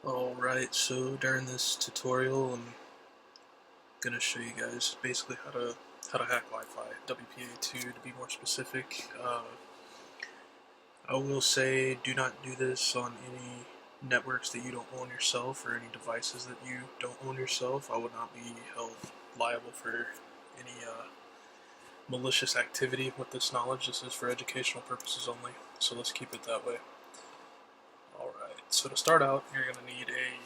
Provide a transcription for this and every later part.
Alright, so during this tutorial I'm gonna show you guys basically how to hack Wi-Fi, WPA2 to be more specific. I will say do not do this on any networks that you don't own yourself or any devices that you don't own yourself. I would not be held liable for any malicious activity with this knowledge. This is for educational purposes only, so let's keep it that way. Alright, so to start out, you're going to need a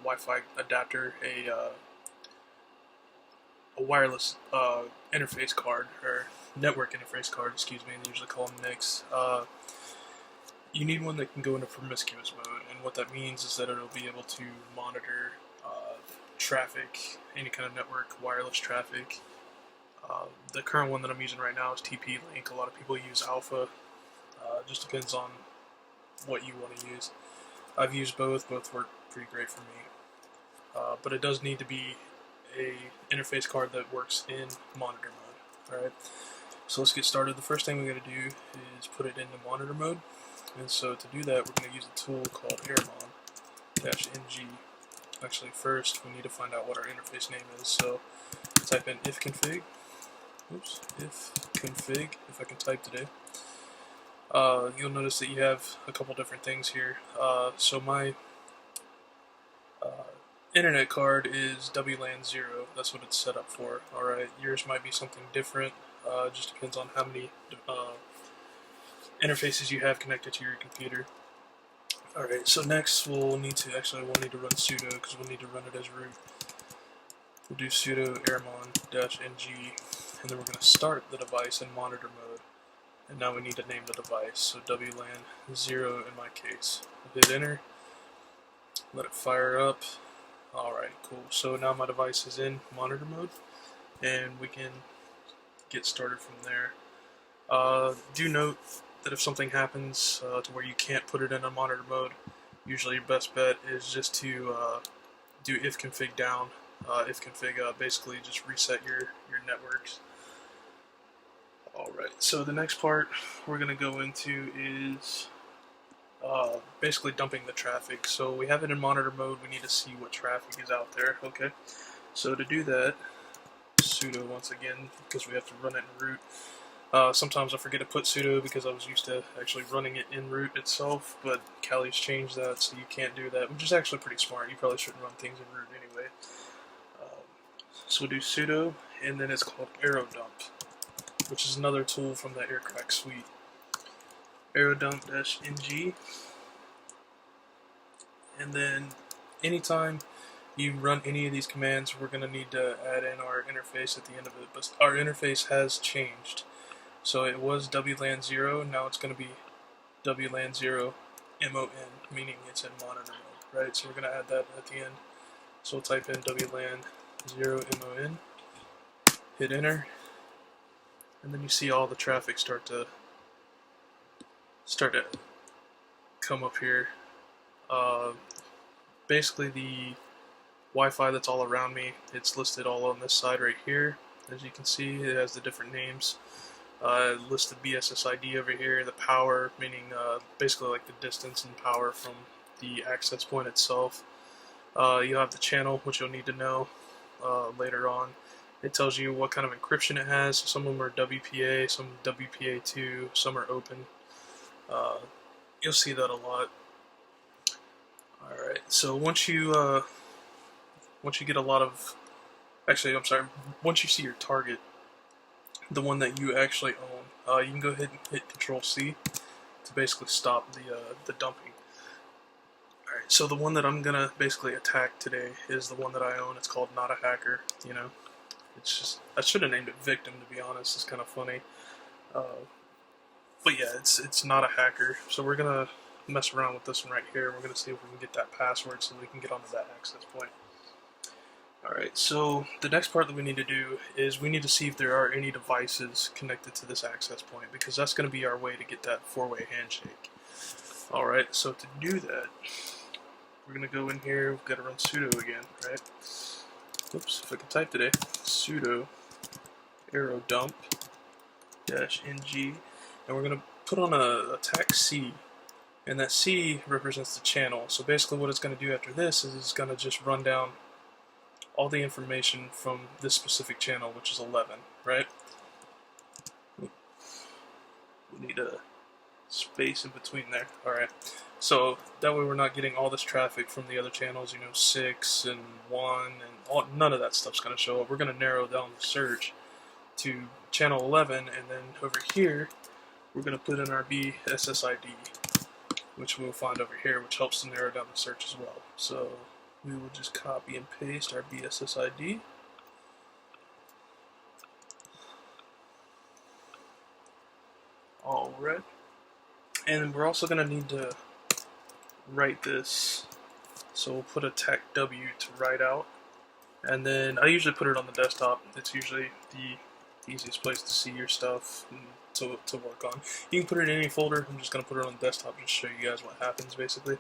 Wi-Fi adapter, a wireless interface card, or network interface card, excuse me, they usually call them NICs. You need one that can go into promiscuous mode, and what that means is that it'll be able to monitor traffic, any kind of network, wireless traffic. The current one that I'm using right now is TP-Link. A lot of people use Alpha. Just depends on what you want to use. I've used both work pretty great for me. But it does need to be a interface card that works in monitor mode. Alright, so let's get started. The first thing we're going to do is put it into monitor mode. And so to do that, we're going to use a tool called airmon-ng. Actually, first we need to find out what our interface name is. So type in ifconfig. Ifconfig, if I can type today. You'll notice that you have a couple different things here. So my internet card is WLAN 0. That's what it's set up for. Alright, yours might be something different. Just depends on how many interfaces you have connected to your computer. Alright, so next we'll need to run sudo because we'll need to run it as root. We'll do sudo airmon-ng, and then we're going to start the device in monitor mode. And now we need to name the device, so WLAN 0 in my case. We'll hit enter, let it fire up. Alright, cool. So now my device is in monitor mode, and we can get started from there. Do note that if something happens to where you can't put it in a monitor mode, usually your best bet is just to do ifconfig down. Ifconfig basically just reset your networks. Alright, so the next part we're going to go into is basically dumping the traffic. So we have it in monitor mode, we need to see what traffic is out there. Okay, so to do that, sudo once again, because we have to run it in root. Sometimes I forget to put sudo because I was used to actually running it in root itself, but Kali's changed that so you can't do that, which is actually pretty smart. You probably shouldn't run things in root anyway. So we'll do sudo, and then it's called aerodump, which is another tool from the aircrack suite. Aerodump-ng, and then anytime you run any of these commands, we're going to need to add in our interface at the end of it. But our interface has changed. So it was WLAN 0, now it's going to be WLAN 0 MON, meaning it's in monitor mode, right? So we're going to add that at the end. So we'll type in WLAN 0 MON, hit enter, and then you see all the traffic start to come up here. Basically the Wi-Fi that's all around me, it's listed all on this side right here. As you can see, it has the different names. It lists the BSSID over here, the power, meaning basically like the distance and power from the access point itself. You have the channel, which you'll need to know later on. It tells you what kind of encryption it has. Some of them are WPA, some WPA2, some are open. You'll see that a lot. Alright, so once you get a lot of, once you see your target, the one that you actually own, you can go ahead and hit Control-C to basically stop the dumping. Alright, so the one that I'm gonna basically attack today is the one that I own. It's called Not a Hacker, you know. It's just, I should have named it Victim, to be honest. It's kind of funny. But yeah, it's Not a Hacker. So we're gonna mess around with this one right here. We're gonna see if we can get that password so we can get onto that access point. Alright, so the next part that we need to do is we need to see if there are any devices connected to this access point, because that's going to be our way to get that four-way handshake. Alright, so to do that, we're going to go in here, we've got to run sudo again, right? Oops, if I can type today, sudo aerodump-ng, and we're going to put on a attack C, and that C represents the channel. So basically what it's going to do after this is it's going to just run down all the information from this specific channel, which is 11, right? We need a space in between there. Alright, so that way we're not getting all this traffic from the other channels, 6 and 1, and none of that stuff's going to show up. We're going to narrow down the search to channel 11, and then over here we're going to put in our BSSID, which we'll find over here, which helps to narrow down the search as well. So we will just copy and paste our BSSID. Alright. And we're also going to need to write this. So we'll put a tech W to write out. And then I usually put it on the desktop. It's usually the easiest place to see your stuff and to work on. You can put it in any folder. I'm just going to put it on the desktop just to show you guys what happens basically.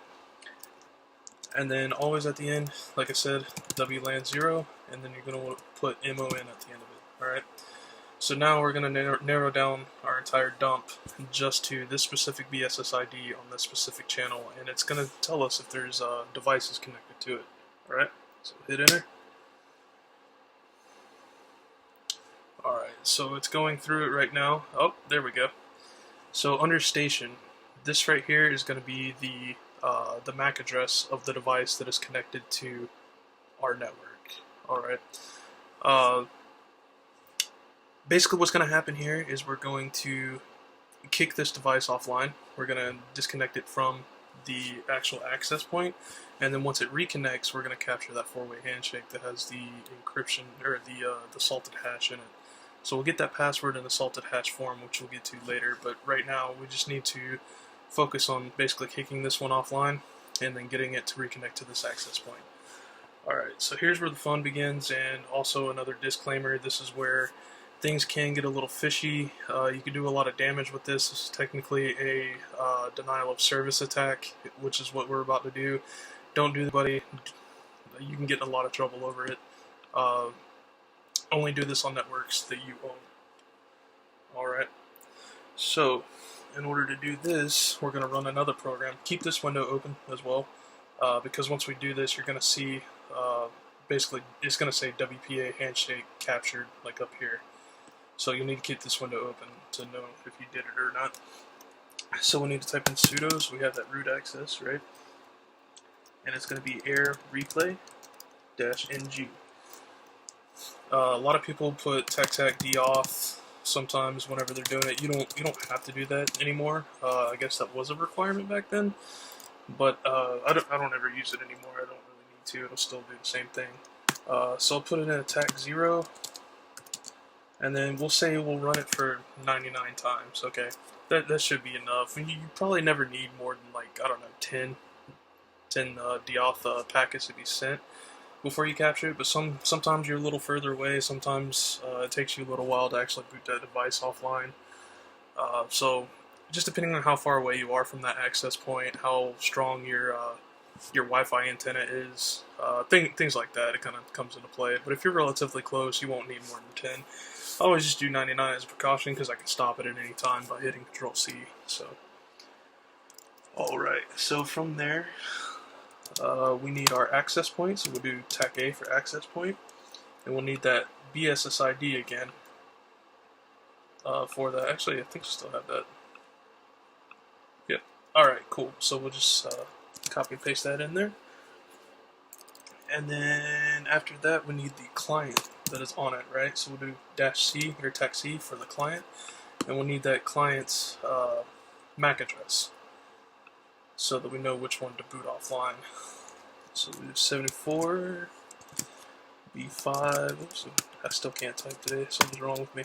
And then always at the end, like I said, WLAN 0, and then you're going to want to put MON at the end of it. Alright? So now we're going to narrow down our entire dump just to this specific BSSID on this specific channel, and it's going to tell us if there's devices connected to it. Alright? So hit enter. Alright, so it's going through it right now. Oh, there we go. So under station, this right here is going to be the MAC address of the device that is connected to our network. Alright. Basically what's going to happen here is we're going to kick this device offline. We're going to disconnect it from the actual access point, and then once it reconnects, we're going to capture that four-way handshake that has the encryption, or the salted hash in it. So we'll get that password in the salted hash form, which we'll get to later, but right now we just need to focus on basically kicking this one offline and then getting it to reconnect to this access point. Alright, so here's where the fun begins, and also another disclaimer, this is where things can get a little fishy. You can do a lot of damage with this. This is technically a denial of service attack, which is what we're about to do. Don't do that, buddy. You can get in a lot of trouble over it. Only do this on networks that you own. Alright, so in order to do this, we're going to run another program. Keep this window open as well, because once we do this, you're going to see, basically, it's going to say WPA handshake captured, like up here. So you need to keep this window open to know if you did it or not. So we need to type in sudo, so we have that root access, right? And it's going to be air replay -ng. A lot of people put TAC auth sometimes whenever they're doing it. You don't have to do that anymore. I guess that was a requirement back then, but I don't ever use it anymore. I don't really need to. It'll still do the same thing. So I'll put it in a TAC 0. And then we'll say we'll run it for 99 times. Okay, that should be enough. And you probably never need more than, like, I don't know, 10 deauth packets to be sent before you capture it. But sometimes you're a little further away. Sometimes it takes you a little while to actually boot that device offline. So just depending on how far away you are from that access point, how strong your Wi-Fi antenna is, things like that, it kind of comes into play. But if you're relatively close, you won't need more than 10. I always just do 99 as a precaution because I can stop it at any time by hitting Control-C. So, alright, so from there, we need our access point, so we'll do TAC A for access point, and we'll need that BSSID again for that. Actually, I think we still have that. Yep. Alright, cool. So we'll just copy and paste that in there. And then after that, we need the client that is on it, right? So we'll do -C or TAC C for the client, and we'll need that client's MAC address so that we know which one to boot offline. So we do 74 B5. Oops, I still can't type today. Something's wrong with me.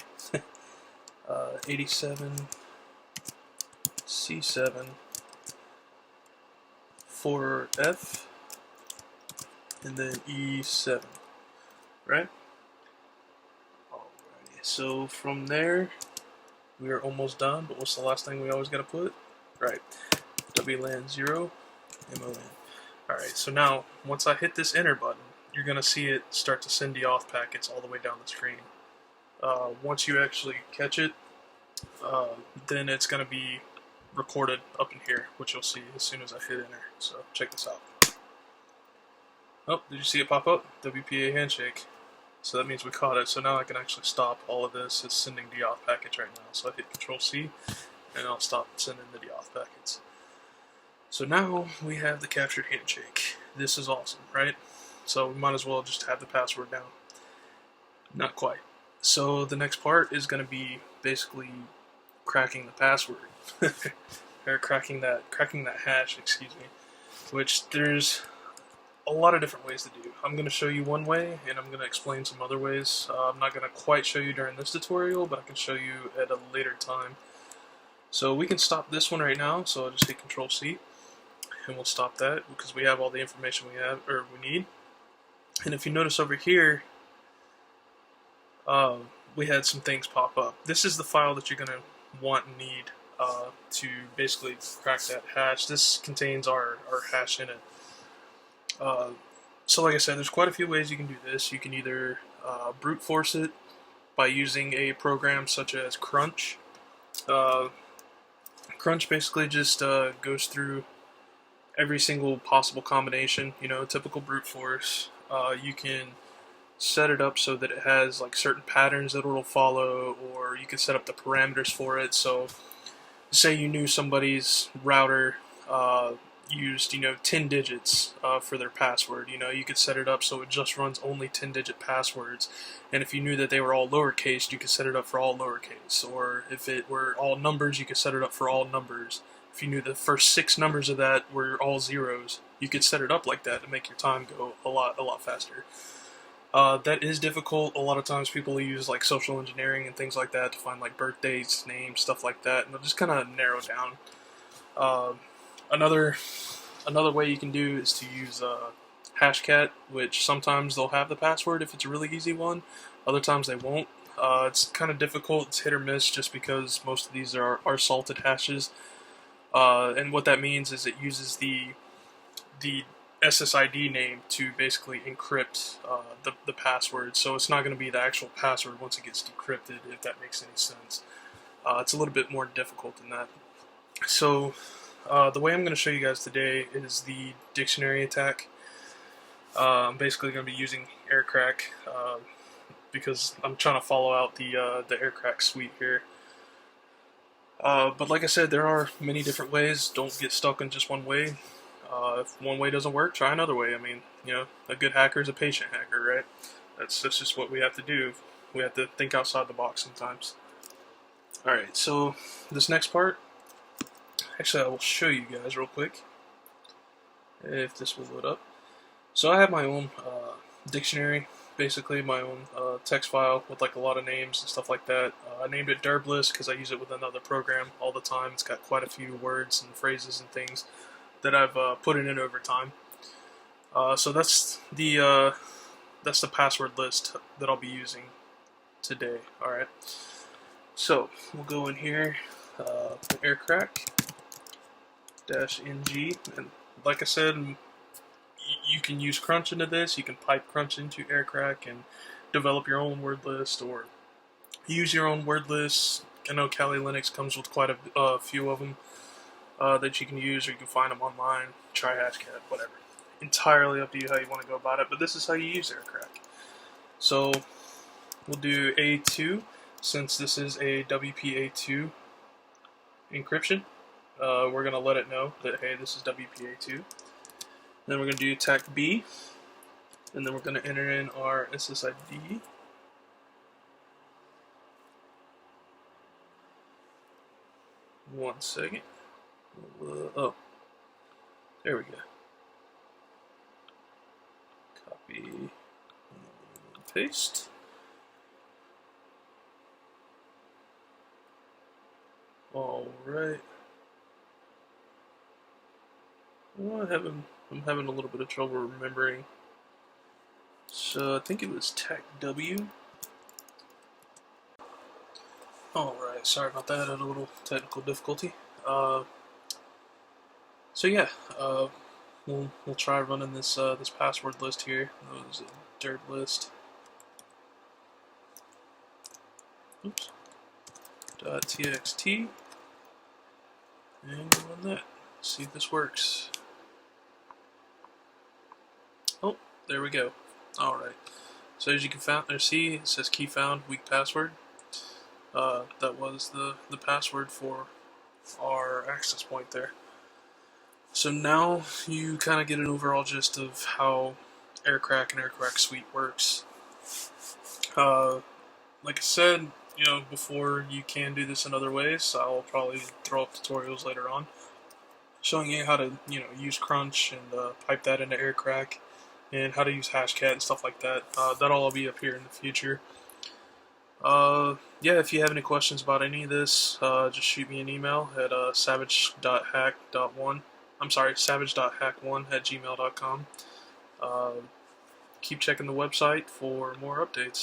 87 C7 4F. And then E7, right? Alrighty, so from there, we are almost done, but what's the last thing we always gotta put? Right, WLAN 0, MON. Alright, so now, once I hit this enter button, you're gonna see it start to send deauth packets all the way down the screen. Once you actually catch it, then it's gonna be recorded up in here, which you'll see as soon as I hit enter. So check this out. Oh, did you see it pop up? WPA handshake. So that means we caught it. So now I can actually stop all of this. It's sending the auth package right now. So I hit Control C, and I'll stop sending the auth packets. So now we have the captured handshake. This is awesome, right? So we might as well just have the password now. Not quite. So the next part is going to be basically cracking the password, or cracking that hash, excuse me. Which there's a lot of different ways to do. I'm going to show you one way, and I'm going to explain some other ways. I'm not going to quite show you during this tutorial, but I can show you at a later time. So we can stop this one right now. So I'll just hit Control C, and we'll stop that because we have all the information we need. And if you notice over here, we had some things pop up. This is the file that you're going to want and need to basically crack that hash. This contains our hash in it. So like I said, there's quite a few ways you can do this. You can either brute force it by using a program such as Crunch. Crunch basically just goes through every single possible combination, you know, typical brute force. You can set it up so that it has like certain patterns that it'll follow, or you can set up the parameters for it. So say you knew somebody's router used, 10 digits for their password. You could set it up so it just runs only 10-digit passwords. And if you knew that they were all lowercase, you could set it up for all lowercase. Or if it were all numbers, you could set it up for all numbers. If you knew the first 6 numbers of that were all zeros, you could set it up like that to make your time go a lot faster. That is difficult. A lot of times people use like social engineering and things like that to find like birthdays, names, stuff like that, and they'll just kind of narrow down. Another way you can do is to use Hashcat, which sometimes they'll have the password if it's a really easy one. Other times they won't. It's kind of difficult. It's hit or miss just because most of these are salted hashes. And what that means is it uses the SSID name to basically encrypt the password. So it's not going to be the actual password once it gets decrypted, if that makes any sense. It's a little bit more difficult than that. So the way I'm going to show you guys today is the dictionary attack. I'm basically going to be using aircrack because I'm trying to follow out the aircrack suite here. But like I said, there are many different ways. Don't get stuck in just one way. If one way doesn't work, try another way. I mean, a good hacker is a patient hacker, right? That's just what we have to do. We have to think outside the box sometimes. Alright, so this next part, actually I will show you guys real quick, if this will load up. So I have my own dictionary, basically my own text file with like a lot of names and stuff like that. I named it Derblist because I use it with another program all the time. It's got quite a few words and phrases and things that I've put in over time. So that's the password list that I'll be using today. Alright, so we'll go in here, aircrack -ng, and like I said, you can use Crunch into this. You can pipe Crunch into aircrack and develop your own word list, or use your own word lists. I know Kali Linux comes with quite a few of them that you can use, or you can find them online. Try Hashcat, whatever. Entirely up to you how you want to go about it, but this is how you use aircrack. So we'll do A2, since this is a WPA2 encryption. We're going to let it know that, hey, this is WPA2. Then we're going to do TAC B, and then we're going to enter in our SSID. One second. Oh, there we go. Copy and paste. All right. Well, I'm having a little bit of trouble remembering. So I think it was TAC W. Alright, sorry about that, I had a little technical difficulty. So yeah, we'll try running this this password list here. That was a dirt list. Oops. .txt, And run that. See if this works. Oh, there we go. Alright. So as you can see, it says key found, weak password. That was the password for our access point there. So now you kind of get an overall gist of how Aircrack and Aircrack Suite works. Like I said, before, you can do this in other ways. I'll probably throw up tutorials later on showing you how to use Crunch and pipe that into Aircrack, and how to use Hashcat and stuff like that. That'll all be up here in the future. Yeah, if you have any questions about any of this, just shoot me an email at savage.hack1. I'm sorry, savage.hack1@gmail.com. Keep checking the website for more updates.